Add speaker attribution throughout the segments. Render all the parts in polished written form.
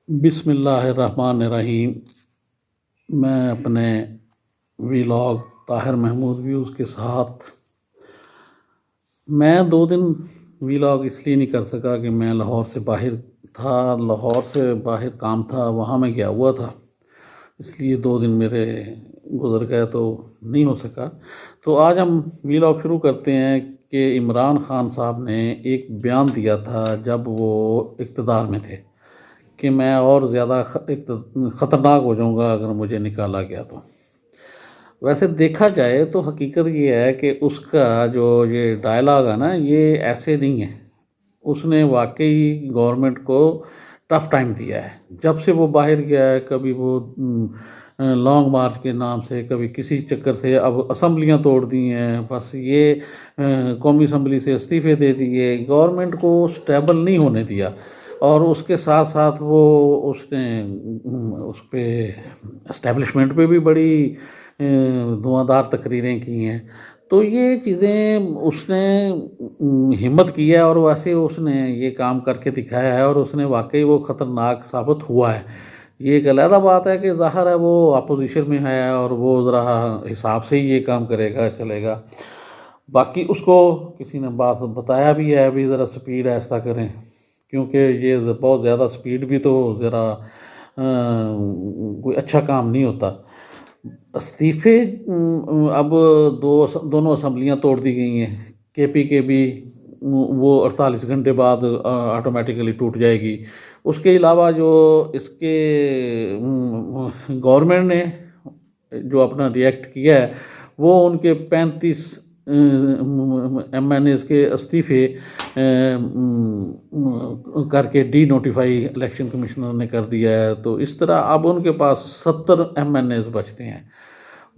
Speaker 1: बिस्मिल्लाहिर्रहमानिर्रहीम। मैं अपने वीलॉग ताहिर महमूद व्यूज़ के साथ मैं 2 दिन वीलॉग इसलिए नहीं कर सका कि मैं लाहौर से बाहर था। लाहौर से बाहर काम था, वहाँ मैं गया हुआ था, इसलिए 2 दिन मेरे गुज़र गए तो नहीं हो सका। तो आज हम वीलॉग शुरू करते हैं कि इमरान खान साहब ने एक बयान दिया था जब वो इक़्तिदार में थे कि मैं और ज़्यादा ख़तरनाक हो जाऊंगा अगर मुझे निकाला गया तो। वैसे देखा जाए तो हकीकत ये है कि उसका जो ये डायलॉग है ना, ये ऐसे नहीं है। उसने वाकई गवर्नमेंट को टफ टाइम दिया है जब से वो बाहर गया है। कभी वो लॉन्ग मार्च के नाम से, कभी किसी चक्कर से, अब असम्बलियाँ तोड़ दी हैं। बस ये कौमी असम्बली से इस्तीफ़े दे दिए, गवर्नमेंट को स्टेबल नहीं होने दिया। और उसके साथ साथ वो उसने उस पर इस्टेब्लिशमेंट पे भी बड़ी धुआंधार तकरीरें की हैं। तो ये चीज़ें उसने हिम्मत की है और वैसे उसने ये काम करके दिखाया है और उसने वाकई वो ख़तरनाक साबित हुआ है। ये एक अलहदा बात है कि ज़ाहिर है वो अपोजिशन में है और वो ज़रा हिसाब से ही ये काम करेगा, चलेगा। बाकी उसको किसी ने बात बताया भी है, अभी ज़रा स्पीड ऐसा करें, क्योंकि ये बहुत ज़्यादा स्पीड भी तो ज़रा कोई अच्छा काम नहीं होता। इस्तीफ़े अब दोनों असम्बलियाँ तोड़ दी गई हैं। केपी के भी वो 48 घंटे बाद ऑटोमेटिकली टूट जाएगी। उसके अलावा जो इसके गवर्नमेंट ने जो अपना रिएक्ट किया है, वो उनके 35 MNAs के इस्तीफ़े करके डी नोटिफाई इलेक्शन कमिश्नर ने कर दिया है। तो इस तरह अब उनके पास 70 MNAs बचते हैं।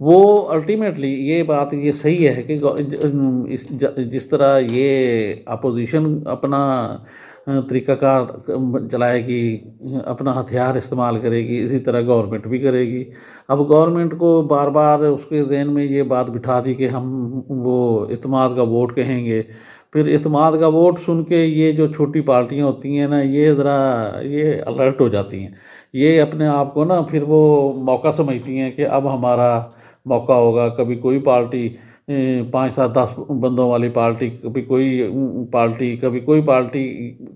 Speaker 1: वो अल्टीमेटली ये बात ये सही है कि जिस तरह ये अपोजिशन अपना तरीक़ाकार चलाएगी, अपना हथियार इस्तेमाल करेगी, इसी तरह गवर्नमेंट भी करेगी। अब गवर्नमेंट को बार बार उसके ज़हन में ये बात बिठा दी कि हम वो इत्मीनान का वोट कहेंगे। फिर इत्मीनान का वोट सुन के ये जो छोटी पार्टियां होती हैं ना, ये ज़रा ये अलर्ट हो जाती हैं। ये अपने आप को ना फिर वो मौका समझती हैं कि अब हमारा मौका होगा। कभी कोई पार्टी 5 7 10 बंदों वाली पार्टी, कभी कोई पार्टी, कभी कोई पार्टी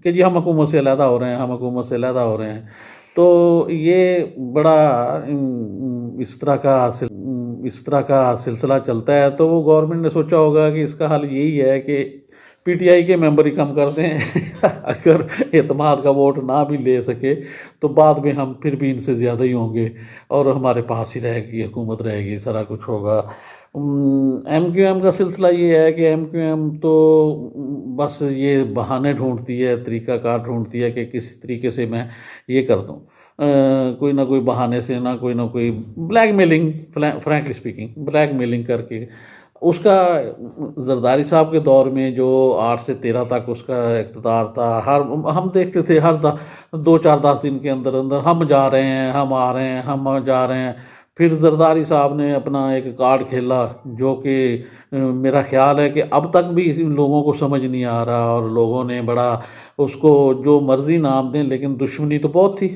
Speaker 1: कि जी हम हुकूमत से अलहदा हो रहे हैं, हम हुकूमत से अलहदा हो रहे हैं। तो ये बड़ा इस तरह का सिलसिला चलता है। तो वो गवर्नमेंट ने सोचा होगा कि इसका हल यही है कि पीटीआई के मेंबर ही कम कर दें अगर एतमाद का वोट ना भी ले सके तो बाद में हम फिर भी इनसे ज़्यादा ही होंगे और हमारे पास ही रहेगी हुकूमत, रहेगी, सारा कुछ होगा। MQM का सिलसिला ये है कि MQM तो बस ये बहाने ढूंढती है, तरीक़ाकार ढूंढती है कि किस तरीके से मैं ये कर दूँ। कोई ना कोई बहाने से, ना कोई ब्लैकमेलिंग, फ्रैंकली स्पीकिंग ब्लैकमेलिंग करके। उसका जरदारी साहब के दौर में जो 8 से 13 तक उसका इक़्तिदार था, हम देखते थे हर 2 4 10 दिन के अंदर अंदर हम जा रहे हैं, हम आ रहे हैं, हम जा रहे हैं। फिर जरदारी साहब ने अपना एक कार्ड खेला जो कि मेरा ख्याल है कि अब तक भी लोगों को समझ नहीं आ रहा और लोगों ने बड़ा उसको जो मर्ज़ी नाम दें, लेकिन दुश्मनी तो बहुत थी।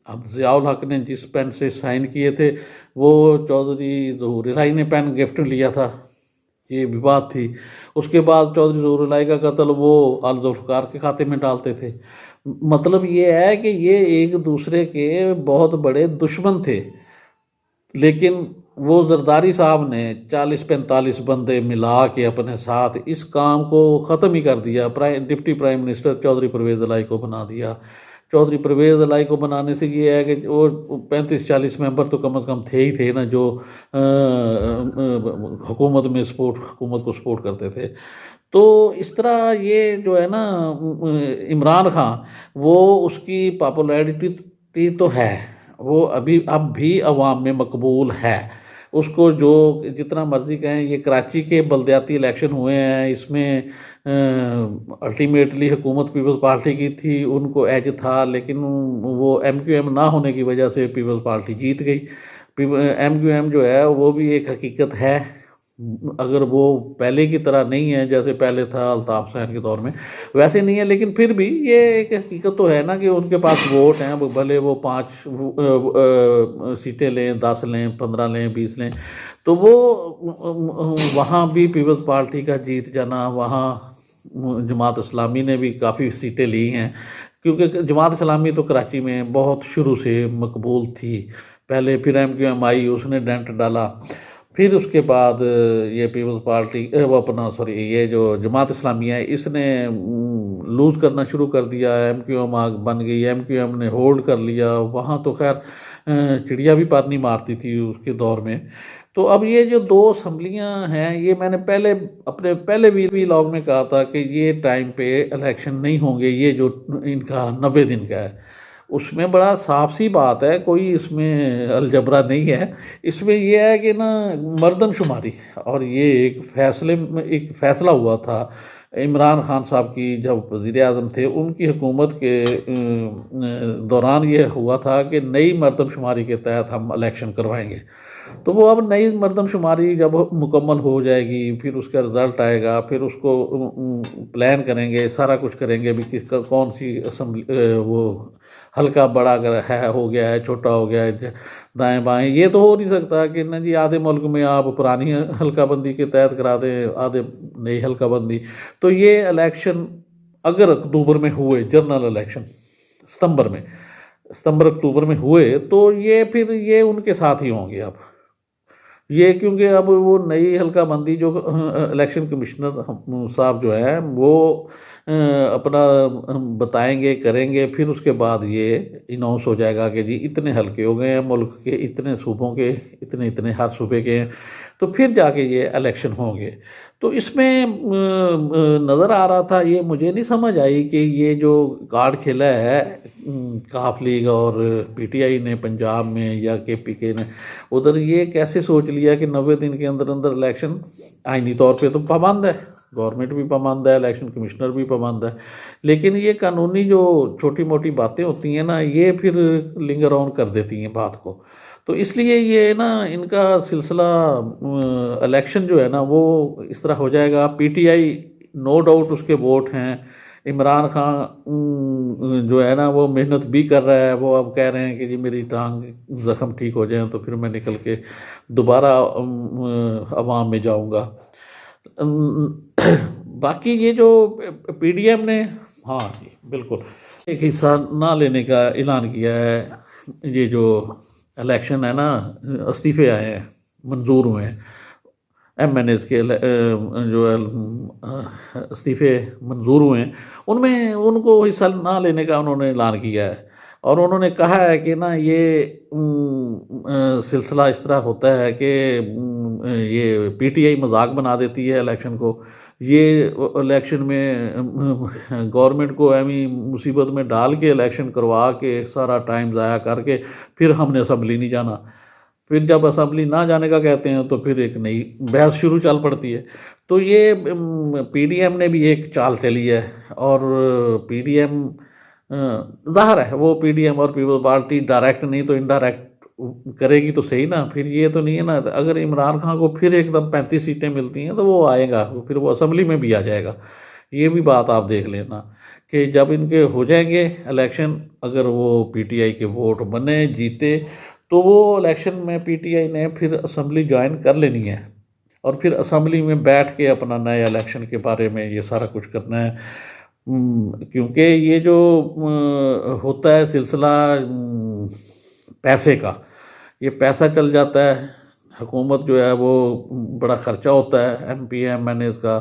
Speaker 1: अब ज़ियाउल हक ने जिस पेन से साइन किए थे वो चौधरी ज़हूर इलाही ने पेन गिफ्ट लिया था, ये भी बात थी। उसके बाद चौधरी ज़हूर इलाही का कत्ल वो अल जुल्फ़िकार के खाते में डालते थे। मतलब ये है कि ये एक दूसरे के बहुत बड़े दुश्मन थे, लेकिन वो जरदारी साहब ने 40 45 बंदे मिला के अपने साथ इस काम को ख़त्म ही कर दिया। Deputy prime minister Chaudhry Pervez Elahi को बना दिया। चौधरी परवेज़ इलाही को बनाने से ये है कि वो 35 40 मेंबर तो कम से कम थे ही थे ना, जो हुकूमत को सपोर्ट करते थे। तो इस तरह ये जो है ना, इमरान खान वो उसकी पॉपुलैरिटी तो है, वो अब भी अवाम में मकबूल है। उसको जो जितना मर्ज़ी कहें, ये कराची के बलदियाती इलेक्शन हुए हैं, इसमें अल्टीमेटली हुकूमत पीपल्स पार्टी की थी, उनको एज था, लेकिन वो MQM ना होने की वजह से पीपल्स पार्टी जीत गई। MQM जो है वो भी एक हकीकत है, अगर वो पहले की तरह नहीं है जैसे पहले था अल्ताफ़ हुसैन के दौर में, वैसे नहीं है, लेकिन फिर भी ये एक हकीकत तो है ना कि उनके पास वोट हैं। अब भले वो 5 सीटें लें, 10 लें, 15 लें, 20 लें, तो वो वहाँ भी पीपल्स पार्टी का जीत जाना, वहाँ जमात इस्लामी ने भी काफ़ी सीटें ली हैं, क्योंकि जमात इस्लामी तो कराची में बहुत शुरू से मकबूल थी। पहले फिर MQM आई, उसने डेंट डाला, फिर उसके बाद ये पीपल्स पार्टी वो अपना सॉरी ये जो जमात इस्लामी है इसने लूज़ करना शुरू कर दिया। MQM आग बन गई, MQM ने होल्ड कर लिया। वहाँ तो खैर चिड़िया भी पर नहीं मारती थी उसके दौर में। तो अब ये जो 2 असम्बलियाँ हैं, ये मैंने पहले अपने पहले भी लॉग में कहा था कि ये टाइम पे इलेक्शन नहीं होंगे, ये जो इनका 90 दिन का है उसमें बड़ा साफ सी बात है, कोई इसमें अलजबरा नहीं है। इसमें यह है कि ना मर्दमशुमारी, और ये एक फ़ैसला हुआ था इमरान खान साहब की जब वज़ीर आज़म थे, उनकी हुकूमत के दौरान ये हुआ था कि नई मर्दमशुमारी के तहत हम इलेक्शन करवाएंगे। तो वो अब नई मर्दमशुमारी जब मुकम्मल हो जाएगी, फिर उसका रिज़ल्ट आएगा, फिर उसको प्लान करेंगे, सारा कुछ करेंगे भी किसका कौन सी असम्बली वो हल्का बड़ा अगर है हो गया है, छोटा हो गया है, दाएं बाएं। ये तो हो नहीं सकता कि ना जी आधे मुल्क में आप पुरानी हल्का बंदी के तहत करा दें, आधे नई हल्का बंदी। तो ये इलेक्शन अगर अक्टूबर में हुए, जनरल इलेक्शन सितंबर अक्टूबर में हुए, तो ये फिर ये उनके साथ ही होंगे अब ये, क्योंकि अब वो नई हल्का बंदी जो इलेक्शन कमिश्नर साहब जो हैं वो अपना बताएंगे, करेंगे, फिर उसके बाद ये अनाउंस हो जाएगा कि जी इतने हल्के हो गए हैं मुल्क के, इतने सूबों के, इतने इतने हर सूबे के हैं, तो फिर जाके ये इलेक्शन होंगे। तो इसमें नज़र आ रहा था, ये मुझे नहीं समझ आई कि ये जो कार्ड खेला है काफ लीग और PTI ने पंजाब में या KPK ने उधर, ये कैसे सोच लिया कि 90 दिन के अंदर अंदर इलेक्शन। आइनी तौर पे तो पाबंद है, गवर्नमेंट भी पाबंद है, इलेक्शन कमिश्नर भी पाबंद है, लेकिन ये कानूनी जो छोटी मोटी बातें होती हैं ना, ये फिर लिंगर ऑन कर देती हैं बात को। तो इसलिए ये ना इनका सिलसिला इलेक्शन जो है ना वो इस तरह हो जाएगा। PTI नो डाउट उसके वोट हैं, इमरान खान जो है ना वो मेहनत भी कर रहा है, वो अब कह रहे हैं कि जी मेरी टांग ज़ख्म ठीक हो जाए तो फिर मैं निकल के दोबारा अवाम में जाऊंगा। बाकी ये जो PDM ने, हाँ जी बिल्कुल, एक हिस्सा ना लेने का ऐलान किया है। ये जो इलेक्शन है ना, इस्तीफ़े आए हैं, मंजूर हुए हैं, MNAs के जो इस्तीफ़े मंजूर हुए हैं, उनमें उनको हिस्सा ना लेने का उन्होंने ऐलान किया है। और उन्होंने कहा है कि ना ये सिलसिला इस तरह होता है कि ये PTI मजाक बना देती है इलेक्शन को। ये इलेक्शन में गवर्नमेंट को एवं मुसीबत में डाल के इलेक्शन करवा के सारा टाइम ज़ाया करके फिर हमने असम्बली नहीं जाना। फिर जब असम्बली ना जाने का कहते हैं तो फिर एक नई बहस शुरू चल पड़ती है। तो ये PDM ने भी एक चाल चली है, और PDM ज़ाहिर है वो PDM और पीपल्स पार्टी डायरेक्ट नहीं तो इनडायरेक्ट करेगी तो सही ना। फिर ये तो नहीं है ना, अगर इमरान खान को फिर एकदम 35 सीटें मिलती हैं तो वो आएगा, फिर वो असम्बली में भी आ जाएगा। ये भी बात आप देख लेना कि जब इनके हो जाएंगे इलेक्शन, अगर वो PTI के वोट बने जीते तो वो इलेक्शन में PTI ने फिर असम्बली ज्वाइन कर लेनी है, और फिर असम्बली में बैठ के अपना नए इलेक्शन के बारे में ये सारा कुछ करना है। क्योंकि ये जो होता है सिलसिला पैसे का, ये पैसा चल जाता है, हुकूमत जो है वो बड़ा ख़र्चा होता है MP MNAs का।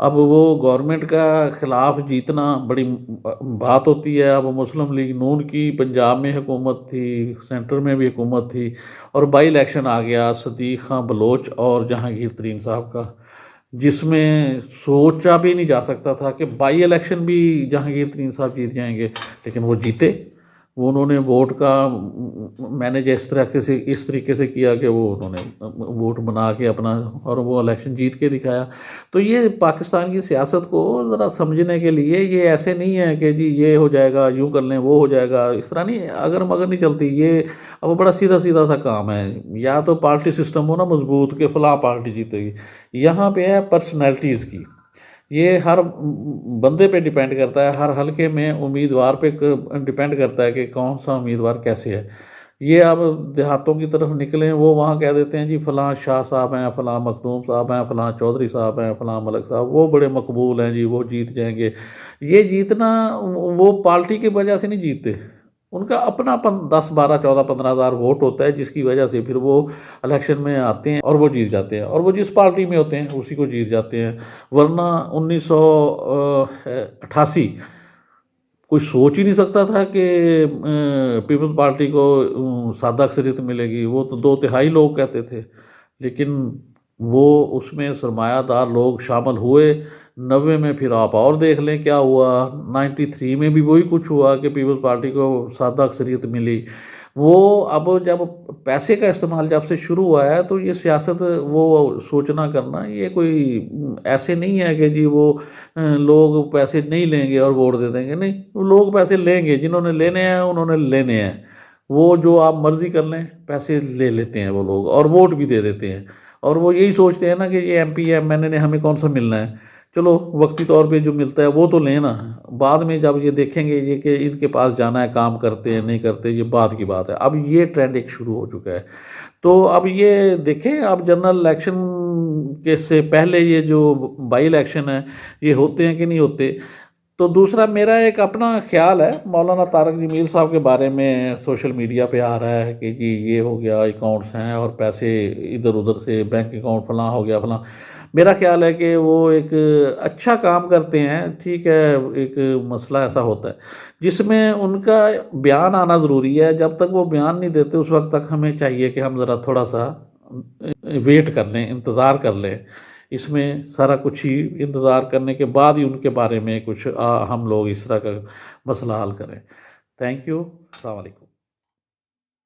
Speaker 1: अब वो गवर्नमेंट का ख़िलाफ़ जीतना बड़ी बात होती है। अब मुस्लिम लीग नून की पंजाब में हुकूमत थी, सेंटर में भी हुकूमत थी, और बाई इलेक्शन आ गया सदीक खां बलोच और जहांगीर तरीन साहब का, जिसमें सोचा भी नहीं जा सकता था कि बाई इलेक्शन भी जहांगीर तरीन साहब जीत जाएंगे, लेकिन वो जीते। वो उन्होंने वोट का मैनेज इस तरीके से किया कि वो उन्होंने वोट बना के अपना और वो इलेक्शन जीत के दिखाया। तो ये पाकिस्तान की सियासत को ज़रा समझने के लिए, ये ऐसे नहीं है कि जी ये हो जाएगा, यूँ कर लें वो हो जाएगा, इस तरह नहीं, अगर मगर नहीं चलती ये। अब बड़ा सीधा सीधा सा काम है, या तो पार्टी सिस्टम हो ना मजबूत के फलां पार्टी जीतेगी। यहाँ पे है पर्सनैलिटीज़ की, ये हर बंदे पे डिपेंड करता है, हर हलके में उम्मीदवार पे डिपेंड करता है कि कौन सा उम्मीदवार कैसे है। ये अब देहातों की तरफ निकले, वो वहाँ कह देते हैं जी फलां शाह साहब हैं, फलां मखदूम साहब हैं, फलां चौधरी साहब हैं, फलां मलक साहब, वो बड़े मकबूल हैं जी, वो जीत जाएंगे। ये जीतना वो पार्टी की वजह से नहीं जीतते, उनका अपना 10, 12, 14, 15 हज़ार वोट होता है, जिसकी वजह से फिर वो इलेक्शन में आते हैं और वो जीत जाते हैं, और वो जिस पार्टी में होते हैं उसी को जीत जाते हैं। वरना 1988 कोई सोच ही नहीं सकता था कि पीपल्स पार्टी को सादा अक्सरियत मिलेगी। वो तो 2/3 लोग कहते थे, लेकिन वो उसमें सरमायादार लोग शामिल हुए। 90 में फिर आप और देख लें क्या हुआ, 93 में भी वही कुछ हुआ कि पीपल्स पार्टी को सादा अक्सरियत मिली। वो अब जब पैसे का इस्तेमाल जब से शुरू हुआ है, तो ये सियासत वो सोचना करना, ये कोई ऐसे नहीं है कि जी वो लोग पैसे नहीं लेंगे और वोट दे देंगे, नहीं, वो लोग पैसे लेंगे, जिन्होंने लेने हैं उन्होंने लेने हैं। वो जो आप मर्जी कर लें, पैसे ले लेते हैं वो लोग और वोट भी दे देते हैं। और वो यही सोचते हैं ना कि ये MP MNA ने हमें कौन सा मिलना है, चलो वक्ती तौर पे जो मिलता है वो तो लें ना, बाद में जब ये देखेंगे ये कि इनके पास जाना है, काम करते हैं नहीं करते, ये बात की बात है। अब ये ट्रेंड एक शुरू हो चुका है। तो अब ये देखें, अब जनरल इलेक्शन के से पहले ये जो बाई इलेक्शन है ये होते हैं कि नहीं होते। तो दूसरा मेरा एक अपना ख्याल है, मौलाना तारक जमील साहब के बारे में सोशल मीडिया पे आ रहा है कि जी ये हो गया, अकाउंट्स हैं और पैसे इधर उधर से बैंक अकाउंट फलां हो गया फलां। मेरा ख्याल है कि वो एक अच्छा काम करते हैं, ठीक है, एक मसला ऐसा होता है जिसमें उनका बयान आना ज़रूरी है। जब तक वो बयान नहीं देते उस वक्त तक हमें चाहिए कि हम ज़रा थोड़ा सा वेट कर लें, इंतज़ार कर लें। इसमें सारा कुछ ही इंतज़ार करने के बाद ही उनके बारे में कुछ हम लोग इस तरह का मसला हल करें। Thank you. अस्सलाम वालेकुम।